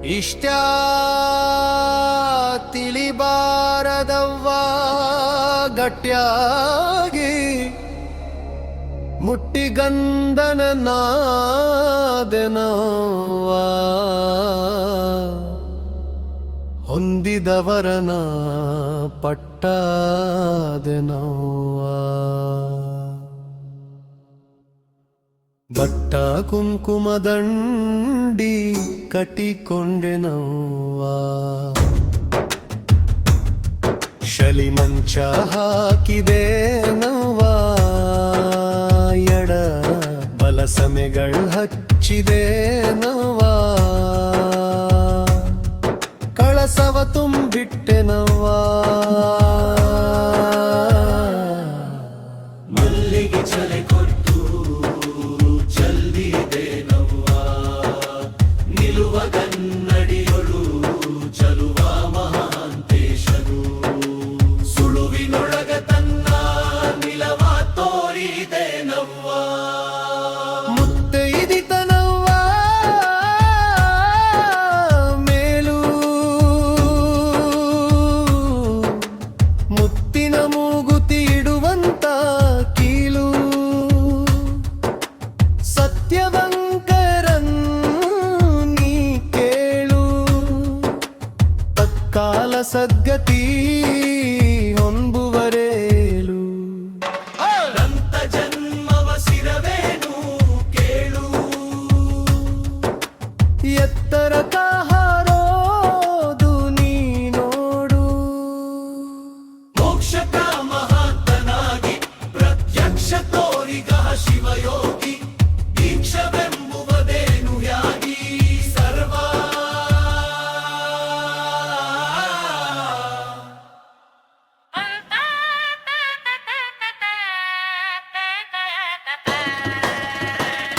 ಇಷ್ಟ ತಿಳಿಬಾರದವ್ವ ಗಟ್ಯಾಗಿ ಮುಟ್ಟಿಗಂಧನ ನಾದೆನವ್ವ ಹೊಂದಿದವರನ ಪಟ್ಟಾದೆನವ್ವ ಬಟ್ಟ ಕುಂಕುಮದಂಡಿ ಕಟ್ಟಿಕೊಂಡೆನವ್ವ ಶಲಿ ಮಂಚ ಹಾಕಿದೆ ನವ್ವ ಎಡ ಬಲ ಸಮೆಗಳು ಹಚ್ಚಿದೆ ನವ್ವ ಕಳಸವ ತುಂಬಿಟ್ಟೆ ನವ್ವ ಮಲ್ಲಿಗೆ ಚಲೆ ಕೊಟ್ಟು ಚಲ್ದಿದೆ ನವ್ವ ನಿಲುವ ಕನ್ನಡಿಯೊಳು ಚಲುವ ಮಹಾಂತೇಶನು ಸುಳುವಿನೊಳಗ ತನ್ನ ನಿಲವ ತೋರಿದೆ ನವ್ವ ಮುತ್ತೈದಿತನವ್ವ ಮೇಲು ಮುತ್ತಿನ ಮೂಗುತಿ ಇಡುವಂತ ಕೀಲು ಸತ್ಯವಂಕರನ್ ನೀ ಕೇಳು ತತ್ಕಾಲ ಸದ್ಗತಿ ಹೊಂಬುವರೇಲು ಅನಂತ ಜನ್ಮವ ಸಿರವೇನು ಕೇಳು ಎತ್ತರ ಕಾಹಾರೋದು ನೀ ನೋಡು ಮೋಕ್ಷಕ ಮಹಾಂತನಾಗಿ ಪ್ರತ್ಯಕ್ಷ ತೋರಿಗ ಶಿವಯೋಗಿ ದೀಕ್ಷವೆಂಬುವುದೇನು ಯಾಗಿ ಸರ್ವ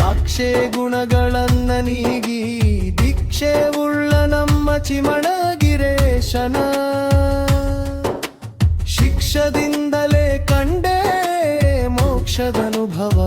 ಅಕ್ಷೇ ಗುಣಗಳನ್ನ ನೀಗಿ ದೀಕ್ಷೆ ಉಳ್ಳ ನಮ್ಮ ಚಿಮಣಗಿರೇಶನ ಶಿಕ್ಷದಿಂದಲೇ ಕಂಡೇ ಮೋಕ್ಷದನುಭವ